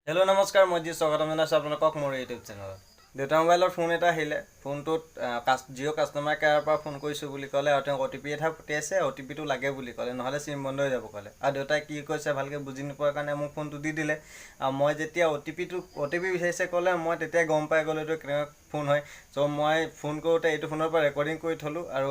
Hello नमस्कार मैं जी स्वागतम जनाइছোঁ আপোনালোকক মোৰ ইউটিউব চেনেলত। দেউতা মোবাইলৰ ফোন এটা আহিলে, ফোনটোত জিঅ' কাষ্টমাৰ কেয়াৰৰ পৰা ফোন কৰিছোঁ বুলি ক'লে আৰু তেওঁ অ'টিপি এটা পঠিয়াইছে, অ'টিপিটো লাগে বুলি ক'লে, নহ'লে চিম বন্ধ হৈ যাব ক'লে। আৰু দেউতাই কি কৈছে ভালকৈ বুজি নোপোৱাৰ কাৰণে মোক ফোনটো দি দিলে। আৰু মই যেতিয়া অ'টিপি বিচাৰিছে ক'লে, মই তেতিয়া গম পাই গ'লোঁ এইটো কেনেকুৱা ফোন হয়। চ' মই ফোন কৰোঁতে এইটো ফোনৰ পৰা ৰেকৰ্ডিং কৰি থ'লোঁ আৰু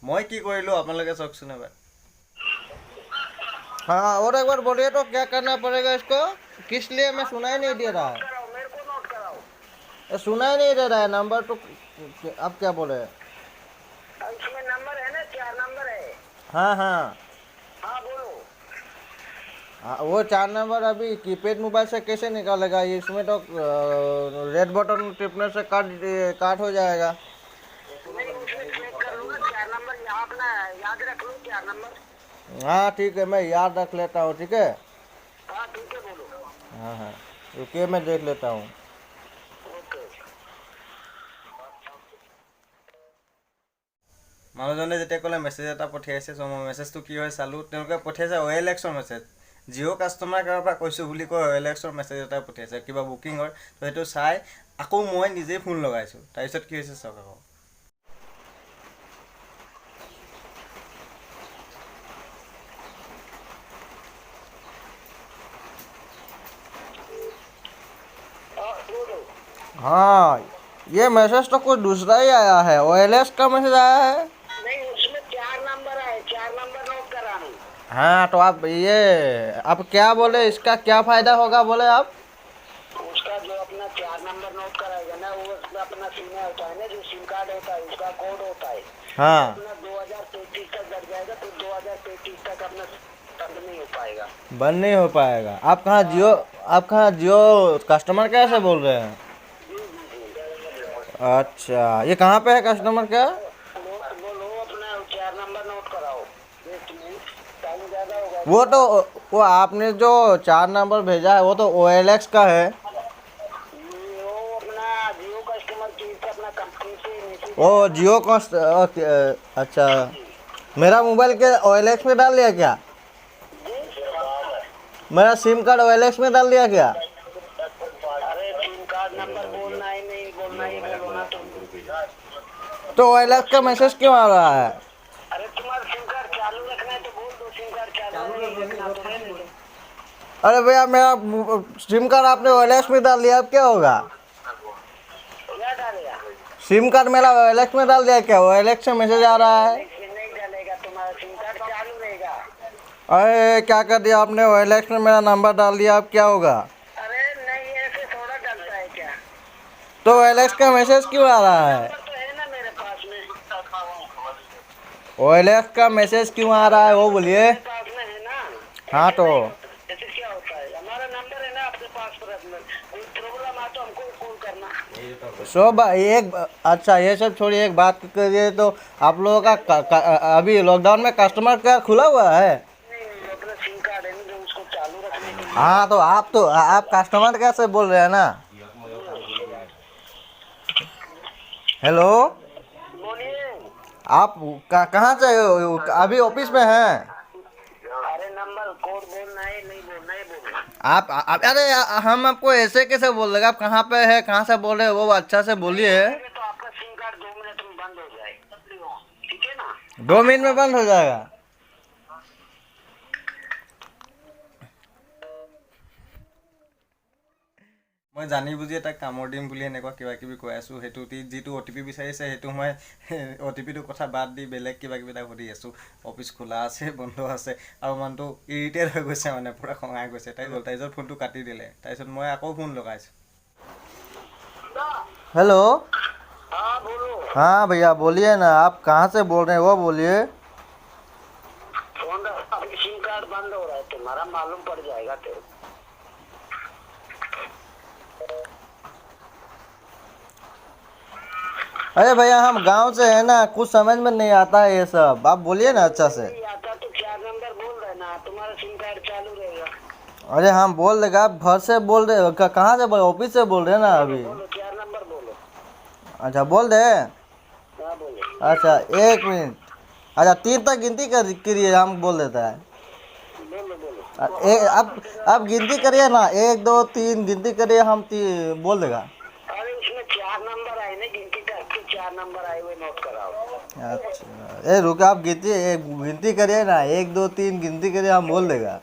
মই কি কৰিলোঁ আপোনালোকে চাওকচোন এবাৰ। हाँ, और एक बार बोलिए तो क्या करना पड़ेगा इसको? किस लिए मैं सुनाई नहीं दे रहा है? मेरे को नोट कराओ। सुनाई नहीं दे रहा है नंबर तो। अब क्या बोले? इसमें नंबर है ना, 4 नंबर है। हाँ हाँ हाँ बोलो। हाँ, वो 4 नंबर अभी कीपैड मोबाइल से कैसे निकालेगा? इसमें तो रेड बटन टिपने से काट हो जाएगा। नहीं, उसमें चेक कर लो ना, 4 नंबर यहाँ अपना याद रख लो, 4 नंबर। हाँ ठीक है, मैं याद रख लेता हूँ। ठीक है। हाँ ठीक है, बोलो। हाँ हाँ, रुकिए मैं देख लेता हूँ। ओके। মানুহজনে যেতিয়া ক'লে মেছেজ এটা পঠিয়াইছে, চ' মই মেছেজটো কি হয় চালোঁ। তেওঁলোকে পঠিয়াইছে OLX মেছেজ, জিঅ' কাষ্টমাৰ কেয়াৰৰ পৰা কৈছোঁ বুলি কৈ OLX মেছেজ এটা পঠিয়াইছে কিবা বুকিঙৰ। ত' সেইটো চাই আকৌ মই নিজেই ফোন লগাইছোঁ। তাৰপিছত কি হৈছে চাওক আকৌ। हाँ बोलो। हाँ, ये मैसेज तो कुछ दूसरा ही आया है। OLX का मैसेज आया है। नहीं, उसमें 4 नंबर है, 4 नंबर नोट कराना। हाँ तो आप अब क्या बोले, इसका क्या फायदा होगा बोले आप? उसका जो अपना 4 नंबर नोट कराएगा ना, वो उसमें अपना सिम होता है ना, जो सिम कार्ड होता है उसका कोड होता है। हाँ, अपना 2033 तक बढ़ जाएगा, तो 2033 तक अपना बंद नहीं हो पाएगा। बंद नहीं हो पाएगा। आप कहाँ जियो कस्टमर केयर से बोल रहे हैं? अच्छा, ये कहाँ पे है कस्टमर केयर? बोलो अपना 4 नंबर नोट कराओ। टाइम ज्यादा होगा। वो आपने जो 4 नंबर भेजा है वो तो OLX का है। वो अपना जियो कस्टमर केयर से अपना कंपनी से मैसेज। वो जियो अच्छा, मेरा मोबाइल के OLX में डाल दिया क्या? मेरा सिम कार्ड OLX में डाल दिया क्या? अरे सिम कार्ड नंबर बोलना है, नहीं बोलना है, बोलना तुम। तो OLX का मैसेज क्यों आ रहा है? अरे तुम्हारा सिम कार्ड चालू रखना है तो बोल दो, सिम कार्ड चालू नहीं रखना तो रहने दो। अरे भैया, मेरा सिम कार्ड आपने OLX में डाल दिया, अब क्या होगा? क्या डालेगा? सिम कार्ड मेरा OLX में डाल दिया क्या? OLX से मैसेज आ रहा है। नहीं डालेगा, तुम्हारा सिम कार्ड चालू रहेगा। अरे क्या कर दिया आपने? OLX में मेरा नंबर डाल दिया, अब क्या होगा? अरे नहीं, ऐसे थोड़ा डलता है क्या? तो OLX का मैसेज क्यों आ रहा है? नंबर तो है ना मेरे पास में। OLX का मैसेज क्यों आ रहा है वो बोलिए। मेरे पास में है ना। हाँ तो ऐसे क्या होता है? हमारा नंबर है ना अपने पास पर, अपना कोई प्रॉब्लम आ तो हमको कॉल करना। अच्छा, ये सब छोड़िए, एक बात करिए। तो आप लोगों का अभी लॉकडाउन में कस्टमर केयर खुला हुआ है? नहीं, अपना सिम कार्ड है ना जो उसको चालू रखने के लिए। हाँ तो आप कस्टमर केयर से बोल रहे हैं ना? हेलो, बोलिए। आप कहाँ से हो? अभी ऑफिस में हैं? अरे नंबर कोड बोलना है, नहीं बोलना है, बोलना। अरे हम आपको ऐसे कैसे बोल देगा? आप कहाँ पे है, कहाँ से बोल रहे हैं, वो अच्छा से बोलिए। तो आपका सिम कार्ड 2 मिनट में बंद हो जाएगा, ठीक है ना? 2 मिनट में बंद हो जाएगा? মই জানি বুজি এটা কামৰ দিম বুলি এনেকুৱা কিবা কিবি কৈ আছোঁ। সেইটো যিটো OTP বিচাৰিছে সেইটো মই OTPটোৰ কথা বাদ দি বেলেগ কিবা কিবি এটা সুধি আছোঁ। অফিচ খোলা আছে, বন্ধ আছে, আৰু মানুহটো ইৰিটেট হৈ গৈছে, মানে পূৰা খঙাই গৈছে। তাৰপিছত ফোনটো কাটি দিলে। তাৰপিছত মই আকৌ ফোন লগাইছোঁ। हेलो, हाँ बोलो। हाँ भैया बोलिए ना, आप कहाँ से बोल रहे हैं वो बोलिए। फोन सिम कार्ड बंद हो रहा है तुम्हारा, मालूम पड़ जाएगा तेरे। अरे भैया, हम गांव से है ना, कुछ समझ में नहीं आता है ये सब। आप बोलिए ना अच्छा से। नहीं आता तो 4 नंबर बोल रहे ना, तुम्हारा सिम कार्ड चालू रहेगा। अरे हम बोल देगा, आप घर से बोल रहे हो? कहाँ से बोल, ऑफिस से बोल रहे हैं ना अभी? बोलो 4 नंबर बोलो। अच्छा बोल दे। हाँ बोलो। अच्छा 1 मिनट। अच्छा 3 तक गिनती करिए, हम बोल देता है। बोलो बोलो। आप गिनती करिए ना, 1 2 3 गिनती करिए, हम बोल देगा। अरे उसमें 4 नंबर आए ना, गिनती करके 4 नंबर आए हुए नोट कराओ। अच्छा, रुको, आप गिनती करिए ना, 1 2 3 गिनती करिए, हम बोल देगा।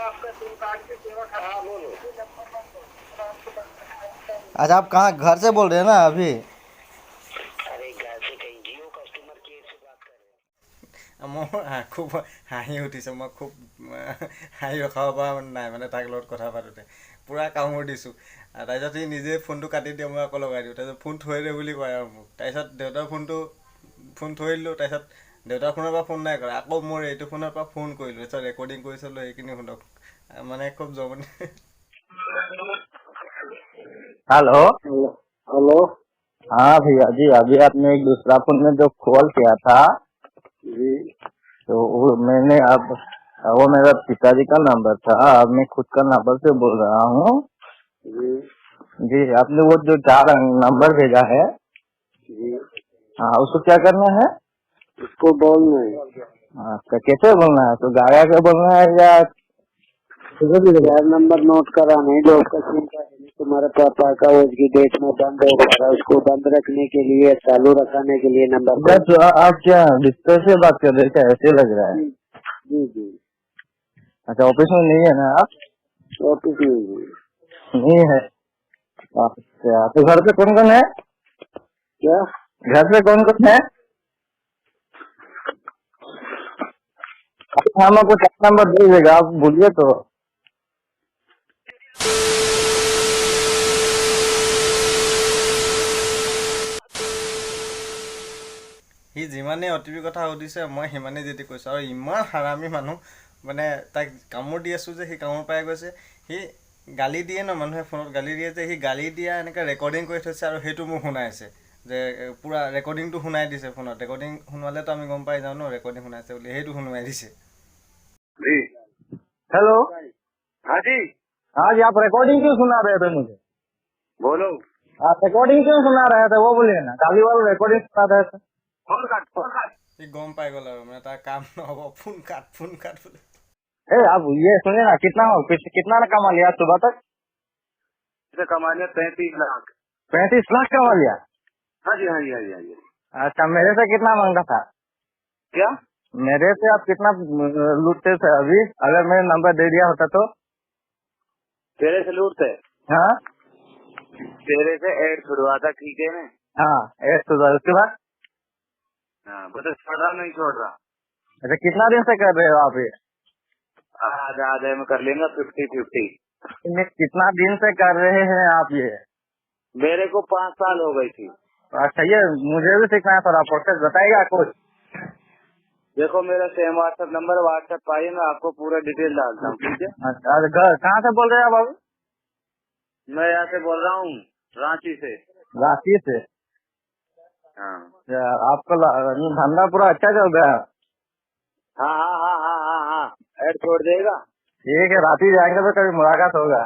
आपका सिम कार्ड की सेवा। हाँ बोलो। अच्छा, आप कहाँ घर से बोल रहे हैं ना अभी? अरे घर से कहीं जियो कस्टमर केयर से बात कर रहे हैं। মোৰ খুব হাঁহি উঠিছে, মই খুব হাঁহি ৰখাব পৰা নাই মানে তাক লগত কথা পাতোঁতে পূৰা কামোৰ দিছোঁ। তাৰপিছত সি নিজে ফোনটো কাটি দিয়ে, মই আকৌ লগাই দিওঁ। তাৰপিছত ফোন থৈ দে বুলি কয় আৰু মোক। তাৰপিছত দেউতাৰ ফোন থৈ দিলোঁ। তাৰপিছত দেউতাৰ ফোনৰ পৰা ফোন নাই কৰা, আকৌ মোৰ এইটো ফোনৰ পৰা ফোন কৰিলোঁ। তাৰপিছত ৰেকৰ্ডিং কৰিছিলোঁ, সেইখিনি শুনক। মানে খুব জমনি। हेलो। हेलो। हाँ भैया जी, अभी आपने एक दूसरा फोन में जो कॉल किया था, जी तो मैंने अब वो मेरा पिताजी का नंबर था, अब मैं खुद का नंबर से बोल रहा हूँ। जी जी, आपने वो जो 4 नंबर भेजा है, जी हाँ, उसको क्या करना है? उसको बोलना है। हाँ, तो कैसे बोलना है? तो गाया के बोलना है या 4 नंबर नोट कराना है, जो उसका सिम कार्ड है तुम्हारे पापा का, उसकी डेट में बंद हो गया, उसको बंद रखने के लिए, चालू रखने के लिए नंबर। बस आप क्या बिस्तर से बात कर रहे हैं क्या? ऐसे लग रहा है। जी जी। अच्छा, ऑफिस में नहीं है ना आप? ऑफिस में जी। नहीं है। अच्छा, तो घर पे कौन कौन है? क्या? घर पे कौन कौन है? हम आपको 4 नंबर दे देगा, आप बोलिए तो। সি যিমানেই অটিপি কথা সুধিছে, মই সিমানেই যেদি কৈছোঁ। আৰু ইমান হাৰামী মানুহ, মানে তাক কামোৰ দি আছোঁ যে সি কামোৰ পাই গৈছে। সি গালি দিয়ে ন, মানুহে ফোনত গালি দিয়ে যে, সি গালি দিয়া এনেকৈ ৰেকৰ্ডিং কৰি থৈছে আৰু সেইটো মোক শুনাইছে। যে পূৰা ৰেকৰ্ডিংটো শুনাই দিছে ফোনত। ৰেকৰ্ডিং শুনোৱালেতো আমি গম পাই যাওঁ ন ৰেকৰ্ডিং শুনাইছে বুলি, সেইটো শুনোৱাই দিছে। जी हेलो। हाँ जी हाँ जी, आप रिकॉर्डिंग क्यों सुना रहे थे मुझे? बोलो। आप रिकॉर्डिंग क्यों सुना रहे थे, वो बोलिए ना। गाली वाला रिकॉर्डिंग सुना रहे थे। फोन काट সি গম পাই গ'ল আৰু মানে তাৰ কাম নহ'ব, ফোন কাট বোলে। आप ये सुनिए ना, कितना ना कमा लिया सुबह तक? इसे कमा लिया 35 लाख। 35 लाख कमा लिया। हाँ जी हाँ जी हाँ जी हाँ जी। अच्छा, मेरे से कितना मांगा था? क्या? मेरे से आप कितना लूटते थे अभी, अगर मैंने नंबर दे दिया होता तो? तेरे से लूटते? हाँ तेरे से ऐड छुड़वा था, ठीक है ना? हाँ, उसके बाद? हाँ बता, छोड़ रहा नहीं छोड़ रहा? अच्छा, कितना दिन से कर रहे हो आप ये? आधा आधा में कर लेंगे, 50-50। कितना दिन से कर रहे हैं आप ये? मेरे को 5 साल हो गई थी। अच्छा, ये मुझे भी सीखना है, थोड़ा प्रोसेस बताइएगा कुछ। देखो मेरा सेम व्हाट्सएप नंबर, व्हाट्सएप पाइए, मैं आपको पूरा डिटेल डालता हूँ, ठीक है? अच्छा, घर कहाँ से बोल रहे हैं आप अभी? मैं यहाँ से बोल रहा हूँ, रांची से। रांची से? हाँ आपका धंधा पूरा अच्छा चल रहा है? हाँ हाँ हाँ हाँ हाँ हाँ, ऐड छोड़ देगा। ठीक है, रांची जाएंगे तो कभी मुलाकात होगा।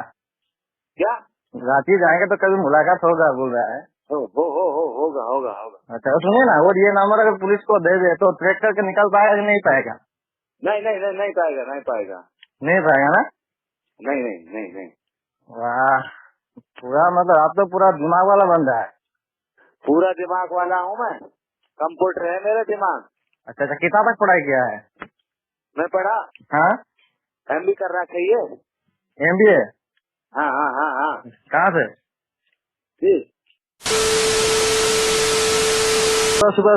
क्या? रांची जाएंगे तो कभी मुलाकात होगा, बोल रहा है। होगा होगा होगा। अच्छा, सुनिए ना, वो ये नंबर अगर पुलिस को दे दे तो ट्रैक करके निकल पाएगा कि नहीं पाएगा? नहीं नहीं नहीं नहीं पाएगा, नहीं पाएगा। नहीं पाएगा ना? नहीं नहीं नहीं नहीं। वाह, पूरा मतलब आप तो पूरा दिमाग वाला बंदा है। पूरा दिमाग वाला हूँ मैं, कंप्यूटर है मेरा दिमाग। अच्छा अच्छा, कितना तक पढ़ाई किया है? मैं पढ़ा, हाँ, MB कर रहा चाहिए। MBA? हाँ हाँ हाँ हाँ कहाँ से? जी। सुबह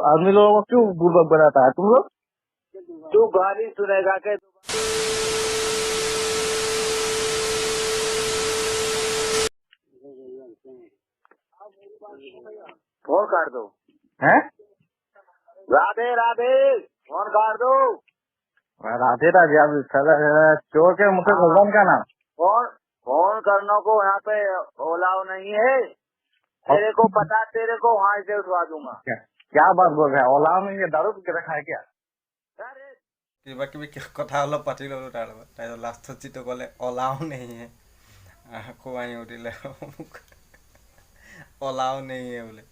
आदमी लोगों को क्यों बुर्बक बनाता है तुम लोग? तू गाली सुनेगा के? फोन काट दो। हैं? राधे राधे, फोन काट दो। राधे राधे, आप चोर के मुझसे भगवान का नाम। फोन करने को यहाँ पे ओलाव नहीं है, तेरे को पता, तेरे को वहाँ से उठवा दूंगा। क्या बात बोल रहे हैं? ओलाव में ये दारू पी के रखा है क्या? কিবা কিবি কথা অলপ পাতি ল'লোঁ তাৰ লগত। তাৰপিছত লাষ্টত যিটো ক'লে অলাও নেহিয়ে, আকৌ আহি উঠিলে মোক অলাও নেহিয়ে বোলে।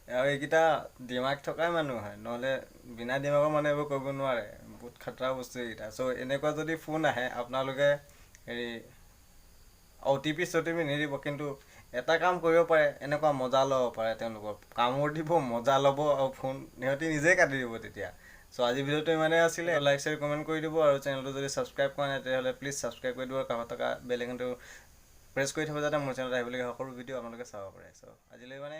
আৰু এইকেইটা দিমাগ থকাই মানুহ হয়, নহ'লে বিনা দিমাগৰ মানুহ এইবোৰ কৰিব নোৱাৰে। বহুত খাতৰা বস্তু এইকেইটা। চ' এনেকুৱা যদি ফোন আহে আপোনালোকে হেৰি OTP নিদিব, কিন্তু এটা কাম কৰিব পাৰে, এনেকুৱা মজা ল'ব পাৰে তেওঁলোকৰ। কামোৰ দিব, মজা ল'ব, আৰু ফোন সিহঁতি নিজেই কাটি দিব তেতিয়া। চ' আজিৰ ভিডিঅ'টো ইমানেই আছিলে। লাইক শ্বেয়াৰ কমেণ্ট কৰি দিব, আৰু চেনেলটো যদি ছাবস্ক্ৰাইব কৰা নাই তেতিয়াহ'লে প্লিজ ছাবস্ক্ৰাইব কৰি দিব, আৰু কাষত থকা বেল আইকনটো প্ৰেছ কৰি থ'ব, যাতে মোৰ চেনেলত আহিবলগীয়া সকলো ভিডিঅ' আপোনালোকে চাব পাৰে। চ' আজিলৈ মানে